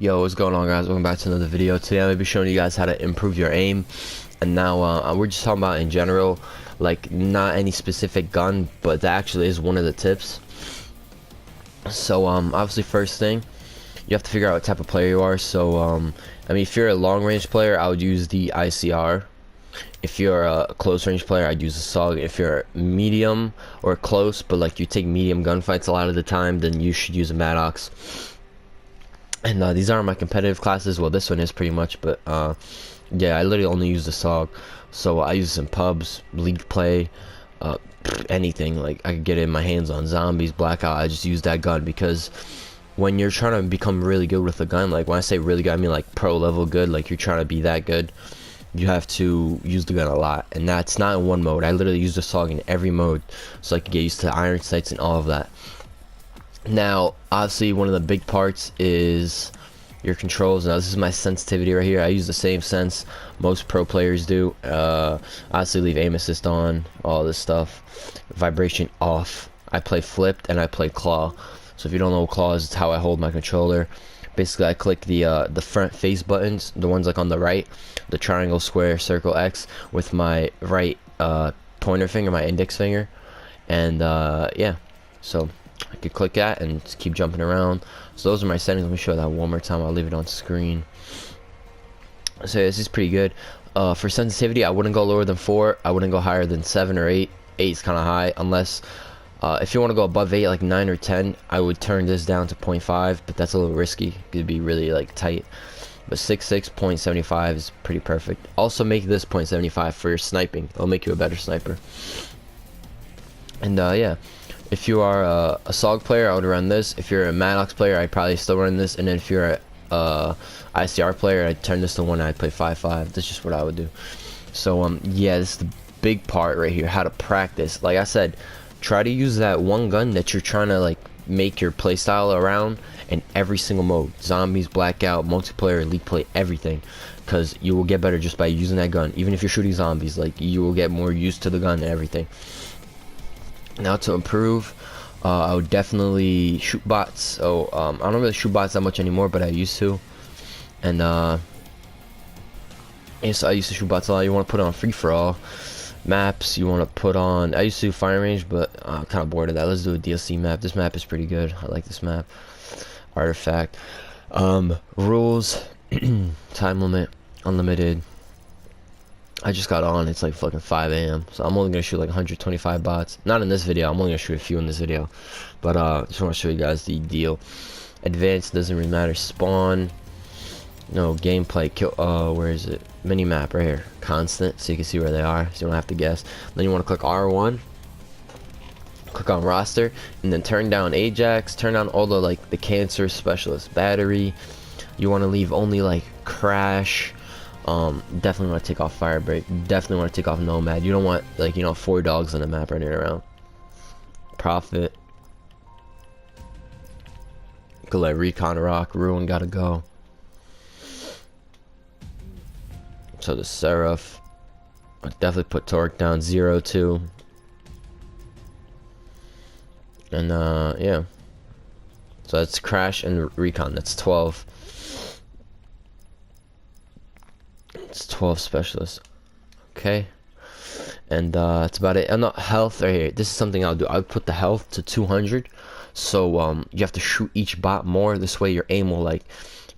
Yo, what's going on, guys? Welcome back to another video. Today I'm gonna be showing you guys how to improve your aim. And now we're just talking about in general, like not any specific gun, but that actually is one of the tips. So obviously first thing, you have to figure out what type of player you are. So I mean, if you're a long range player, I would use the ICR. If you're a close range player, I'd use the SOG. If you're medium or close, but like you take medium gunfights a lot of the time, then you should use a Maddox. And these aren't my competitive classes. Well, this one is pretty much, but yeah, I literally only use the SOG. So I use some pubs, league play, anything. Like I could get my hands on zombies, blackout. I just use that gun because when you're trying to become really good with a gun, like when I say really good, I mean like pro level good. Like you're trying to be that good, you have to use the gun a lot, and that's not in one mode. I literally use the SOG in every mode, so I can get used to iron sights and all of that. Now, obviously, one of the big parts is your controls. Now, this is my sensitivity right here. I use the same sense most pro players do. Obviously, leave aim assist on, all this stuff. Vibration off. I play flipped and I play claw. So if you don't know what claw is, it's how I hold my controller. Basically, I click the front face buttons, the ones like on the right, the triangle, square, circle, X, with my right pointer finger, my index finger, and yeah. So I could click that and just keep jumping around. So those are my settings. Let me show that one more time. I'll leave it on screen. So this is pretty good. For sensitivity, I wouldn't go lower than 4. I wouldn't go higher than 7 or 8. 8 is kind of high, unless if you want to go above 8, like 9 or 10, I would turn this down to 0.5, but that's a little risky. It'd be really like tight. But 6.75 is pretty perfect. Also make this 0.75 for your sniping. It'll make you a better sniper. And yeah, if you are a SOG player, I would run this. If you're a Maddox player, I'd probably still run this. And then if you're a ICR player, I'd turn this to 1. I'd play 5.5. That's just what I would do. So yeah, this is the big part right here, how to practice. Like I said, try to use that one gun that you're trying to like make your playstyle around in every single mode. Zombies, blackout, multiplayer, league play, everything. Because you will get better just by using that gun. Even if you're shooting zombies, like you will get more used to the gun and everything. Now to improve, I would definitely shoot bots. So I don't really shoot bots that much anymore, but I used to. And yes, I used to shoot bots a lot. You want to put on free-for-all maps. You want to put on, I used to do fire range, but I'm kind of bored of that. Let's do a DLC map. This map is pretty good. I like this map. Artifact. Rules. Time limit. Unlimited. I just got on. It's like fucking 5 AM. So I'm only gonna shoot like 125 bots. Not in this video. I'm only gonna shoot a few in this video. But just want to show you guys the deal. Advanced doesn't really matter. Spawn. No gameplay. Kill. Where is it? Mini map right here. Constant, so you can see where they are. So you don't have to guess. Then you want to click R1. Click on roster, and then turn down Ajax. Turn down all the like the cancer specialist battery. You want to leave only like crash. Definitely want to take off firebreak. Definitely want to take off nomad. You don't want like 4 dogs on the map running around. Profit. Could let recon rock. Ruin gotta go. So the Seraph, I definitely put torque down 0-2. And yeah. So that's crash and recon. That's 12. It's 12 specialists. Okay. And that's about it. And not health right here. This is something I'll do. I would put the health to 200. So you have to shoot each bot more. This way your aim will like,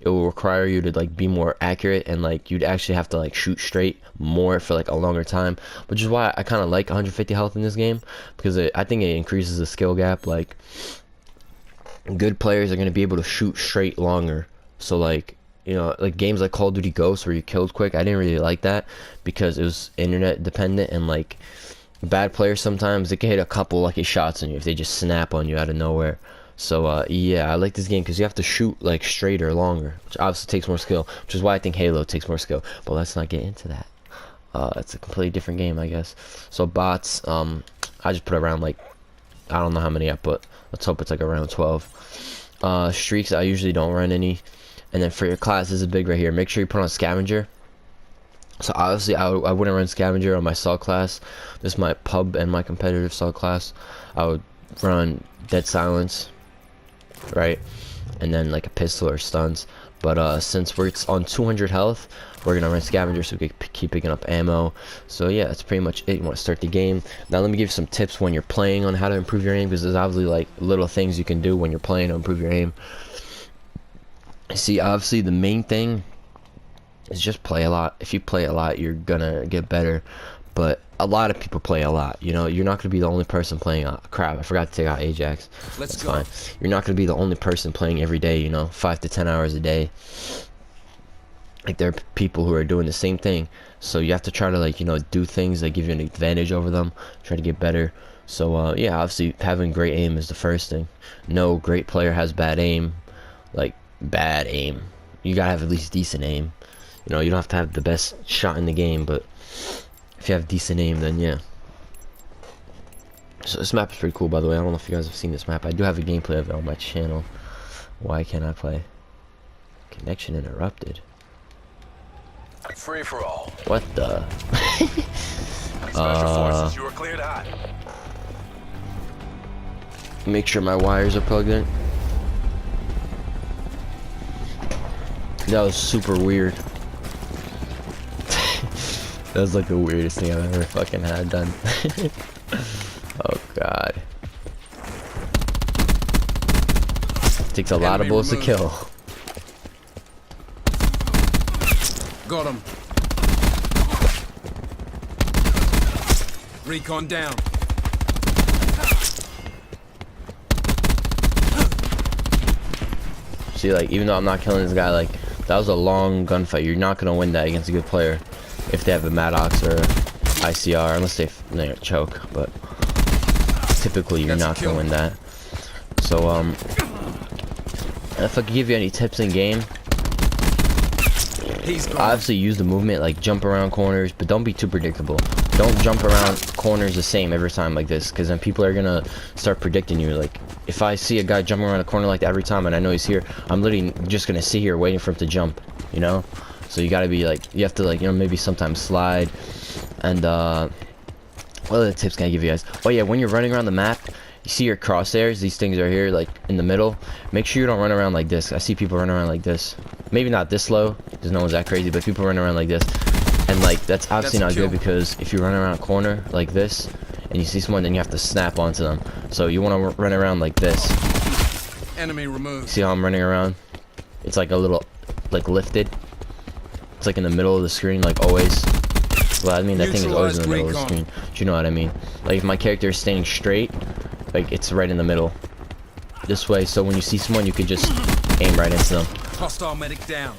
it will require you to like be more accurate, and like you'd actually have to like shoot straight more for like a longer time, which is why I kind of like 150 health in this game, because I think it increases the skill gap. Like good players are going to be able to shoot straight longer. So like like games like Call of Duty Ghosts where you killed quick, I didn't really like that because it was internet dependent, and like bad players sometimes they can hit a couple lucky shots on you if they just snap on you out of nowhere. So yeah, I like this game because you have to shoot like straighter, longer, which obviously takes more skill, which is why I think Halo takes more skill. But let's not get into that. It's a completely different game, I guess. So bots, I just put around like, I don't know how many I put. Let's hope it's like around 12. Streaks, I usually don't run any. And then for your class, this is big right here. Make sure you put on scavenger. So obviously I wouldn't run scavenger on my SOG class. This is my pub and my competitive SOG class. I would run dead silence, right? and then like a pistol or stuns. But since it's on 200 health, we're gonna run scavenger so we can keep picking up ammo. So yeah, that's pretty much it. You want to start the game. Now let me give you some tips when you're playing on how to improve your aim, because there's obviously like little things you can do when you're playing to improve your aim. See, obviously the main thing is just play a lot. If you play a lot, you're gonna get better. But a lot of people play a lot. You know, you're not gonna be the only person playing. Crap, I forgot to take out Ajax. Let's go. Fine. You're not gonna be the only person playing every day. You know, 5 to 10 hours a day. Like, there are people who are doing the same thing. So you have to try to, like, you know, do things that give you an advantage over them. Try to get better. So yeah, obviously having great aim is the first thing. No great player has bad aim. Like, bad aim. You gotta have at least decent aim. You know, you don't have to have the best shot in the game, but if you have decent aim, then yeah. So this map is pretty cool, by the way. I don't know if you guys have seen this map. I do have a gameplay of it on my channel. Why can't I play? Connection interrupted. Free for all. What the? Special forces, you are cleared hot. Make sure my wires are plugged in. That was super weird. That was like the weirdest thing I've ever fucking had done. Oh god. Takes a lot of bullets to kill. Got him. Recon down. See, like, even though I'm not killing this guy, like, that was a long gunfight. You're not gonna win that against a good player if they have a Maddox or a ICR, unless they choke. But typically, you're not gonna win that. So if I could give you any tips in game, obviously use the movement, like jump around corners, but don't be too predictable. Don't jump around corners the same every time like this, because then people are gonna start predicting you. Like, if I see a guy jumping around a corner like that every time and I know he's here, I'm literally just gonna sit here waiting for him to jump, you know? So you gotta be like, you have to, like, you know, maybe sometimes slide. And what other tips can I give you guys? Oh yeah, when you're running around the map, you see your crosshairs, these things are here, like in the middle. Make sure you don't run around like this. I see people run around like this. Maybe not this low, because no one's that crazy, but people run around like this. And like, that's obviously not good, because if you run around a corner like this and you see someone, then you have to snap onto them. So you want to run around like this. Enemy removed. See how I'm running around? It's like a little, like, lifted. It's like in the middle of the screen, like always. Well, I mean, that thing is always in the middle of the screen. But you know what I mean? Like, if my character is staying straight, like, it's right in the middle. This way, so when you see someone, you could just aim right into them. Hostile medic down.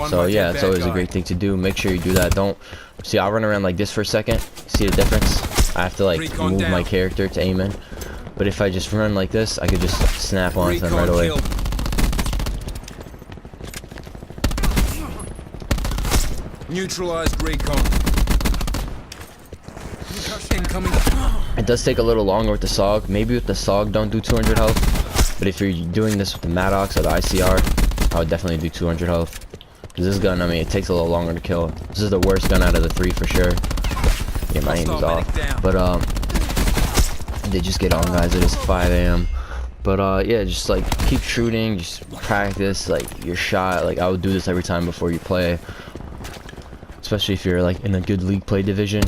So yeah, it's always a great thing to do. Make sure you do that. Don't see, I'll run around like this for a second. See the difference? I have to like move my character to aim in. But if I just run like this, I could just snap onto them right away. Neutralized recon. Incoming. It does take a little longer with the SOG. Maybe with the SOG, don't do 200 health. But if you're doing this with the Maddox or the ICR, I would definitely do 200 health. Because this gun, I mean, it takes a little longer to kill. This is the worst gun out of the 3 for sure. Yeah, my aim is off. But they just get on, guys. It is 5 AM. But yeah, just like keep shooting, just practice like your shot. Like, I would do this every time before you play, especially if you're like in a good league play division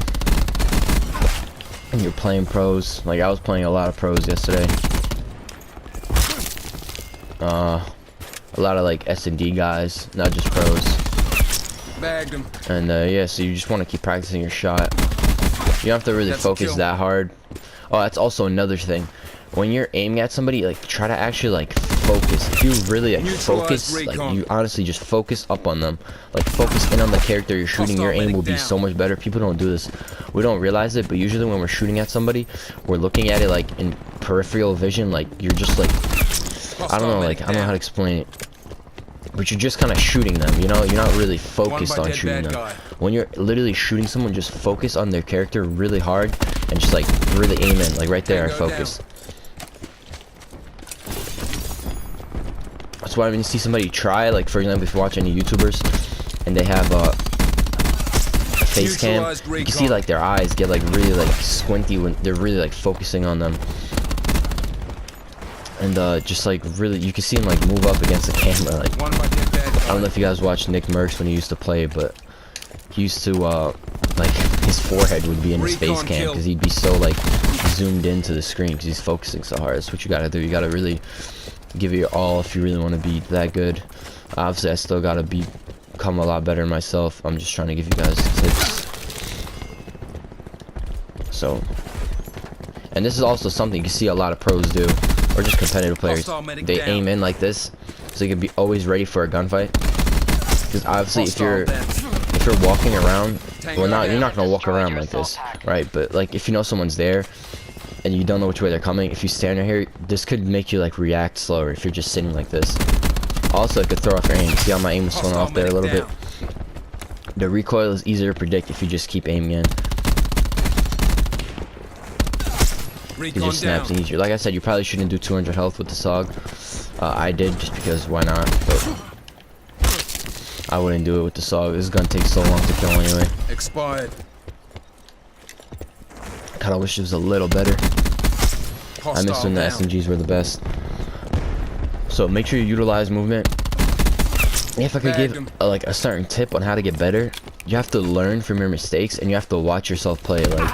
and you're playing pros. Like, I was playing a lot of pros yesterday. A lot of like S&D guys, not just pros. Bagged him. And yeah, so you just want to keep practicing your shot. You don't have to really focus that hard. Oh, that's also another thing. When you're aiming at somebody, like, try to actually like focus. If you really like focus, like, you honestly just focus up on them. Like, focus in on the character you're shooting. Your aim will be so much better. People don't do this. We don't realize it, but usually when we're shooting at somebody, we're looking at it like in peripheral vision. Like, you're just like, I don't know, like, I don't know how to explain it. But you're just kind of shooting them, you know? You're not really focused on shooting them. When you're literally shooting someone, just focus on their character really hard and just like really aim in. Like, right there, I focus. That's why when you see somebody try, like, for example, if you watch any YouTubers and they have a face cam, you can see like their eyes get like really like squinty when they're really like focusing on them. and just like really, you can see him like move up against the camera. Like, One by dead bad guy. I don't know if you guys watched Nick Merckx when he used to play, but he used to like his forehead would be in his face Recon cam kill. because he'd be so like zoomed into the screen because he's focusing so hard. That's what you gotta do. You gotta really give it your all if you really want to be that good. Obviously, I still gotta become a lot better myself. I'm just trying to give you guys tips. So, and this is also something you can see a lot of pros do, or just competitive players. Hostile medic They down. aim in like this, so you can be always ready for a gunfight. Because obviously, Hostile down. if you're walking around, Tango well, you're down. not gonna walk around like this, right? But like, if you know someone's there, and you don't know which way they're coming, if you stand right here, this could make you like react slower if you're just sitting like this. Also, it could throw off your aim. See how my aim was thrown Hostile off there a little medic bit? The recoil is easier to predict if you just keep aiming in. It Recon just snaps down. easier. Like I said, you probably shouldn't do 200 health with the SOG. I did just because why not? But I wouldn't do it with the SOG. This gun takes so long to kill anyway. Expired. Kinda wish it was a little better. I miss when the down. SMGs were the best. So make sure you utilize movement. If I could Bagged give him. like a certain tip on how to get better, you have to learn from your mistakes and you have to watch yourself play. Like,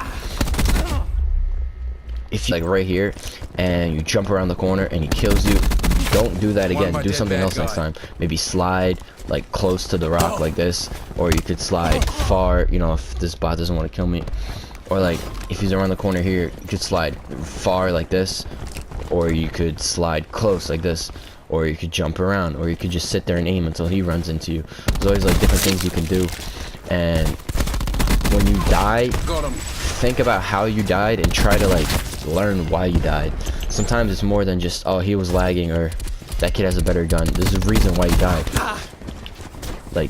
if you like right here and you jump around the corner and he kills you, don't do that One again. by Do dead something bad else next guy. time. Maybe slide like close to the rock like this, or you could slide far, you know, if this bot doesn't want to kill me. Or like if he's around the corner here, you could slide far like this, or you could slide close like this, or you could jump around, or you could just sit there and aim until he runs into you. There's always like different things you can do. And when you die, Got him. think about how you died and try to like learn why you died. Sometimes it's more than just, oh, he was lagging, or that kid has a better gun. There's a reason why you died. Like,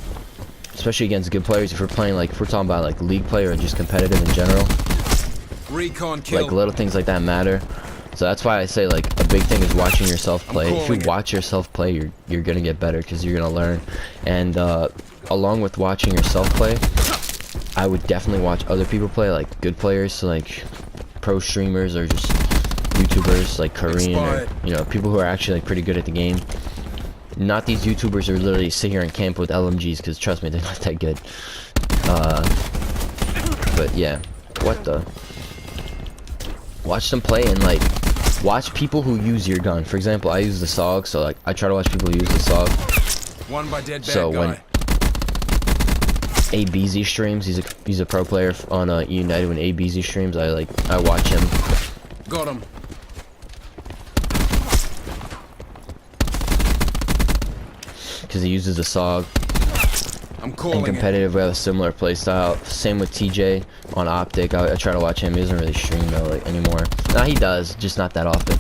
especially against good players. If we're playing like, if we're talking about like league play or just competitive in general, Recon kill. like little things like that matter. So that's why I say like a big thing is watching yourself play. If you calling it. watch yourself play, you're gonna get better because you're gonna learn. And along with watching yourself play, I would definitely watch other people play, like good players, so like pro streamers or just YouTubers like Korean, or Expired. you know, people who are actually like pretty good at the game. Not these YouTubers who literally sit here and camp with LMGs, because trust me, they're not that good. But yeah, what the? Watch them play and like watch people who use your gun. For example, I use the SOG, so like I try to watch people use the SOG. One by dead bad So guy. when ABZ streams, he's a pro player on United. When ABZ streams, I watch him. Got him. Because he uses the SOG. I'm calling In competitive, we have a similar playstyle. Same with TJ on Optic. I try to watch him. He doesn't really stream though, like anymore. Nah, he does, just not that often.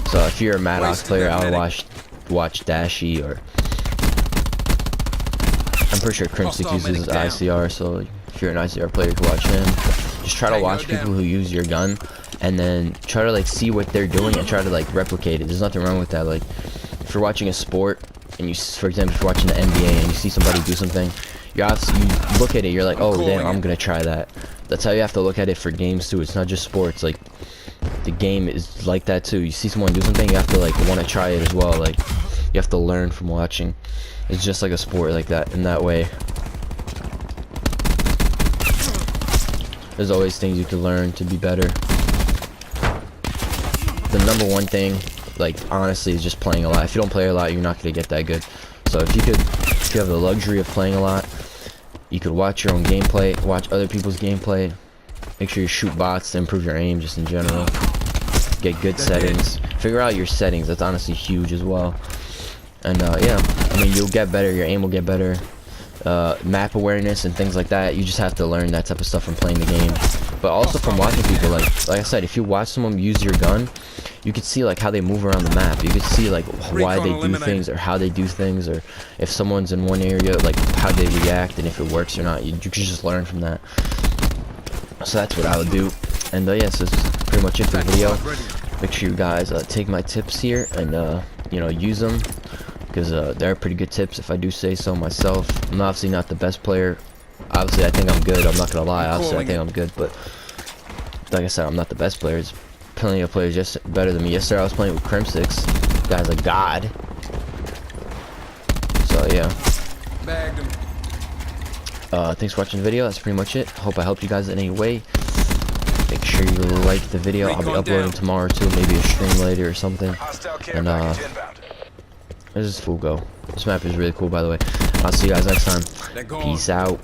So if you're a Maddox Wasted player, that I would medic. watch Dashy, or I'm pretty sure Crimstick Hostile uses medic down. ICR. So if you're an ICR player, you can watch him. Just try to Tango watch people down. who use your gun, and then try to like see what they're doing and try to like replicate it. There's nothing wrong with that. Like if you're watching a sport and for example, if you're watching the NBA and you see somebody do something, you look at it, you're like, oh damn, I'm gonna try that. That's how you have to look at it for games too. It's not just sports. Like the game is like that too. You see someone do something, you have to like want to try it as well. Like you have to learn from watching. It's just like a sport like that. In that way, there's always things you can learn to be better. The number one thing, like honestly, is just playing a lot. If you don't play a lot, you're not gonna get that good. So if you have the luxury of playing a lot, you could watch your own gameplay, watch other people's gameplay. Make sure you shoot bots to improve your aim, just in general. Get good settings. Figure out your settings. That's honestly huge as well. And yeah, I mean, you'll get better. Your aim will get better. Map awareness and things like that. You just have to learn that type of stuff from playing the game. But also from watching people. Like I said, if you watch someone use your gun, you could see like how they move around the map. You could see like why they do things, or how they do things, or if someone's in one area, like how they react, and if it works or not. You could just learn from that. So that's what I would do. And yes, this is pretty much it for the video. Make sure you guys take my tips here and you know, use them, because they're pretty good tips if I do say so myself. I'm obviously not the best player. Obviously I think I'm good. I'm not gonna lie. Obviously I think I'm good, but like I said, I'm not the best player. plenty of players just better than me. Yesterday I was playing with Crimsix. Guy's a god. So yeah. Bagged him. Thanks for watching the video. That's pretty much it. Hope I helped you guys in any way. Make sure you like the video. I'll be Recon uploading down. tomorrow too, maybe a stream later or something. Hostile care And package inbound. where's this fool go? This map is really cool, by the way. I'll see you guys next time. They're gone. Peace out.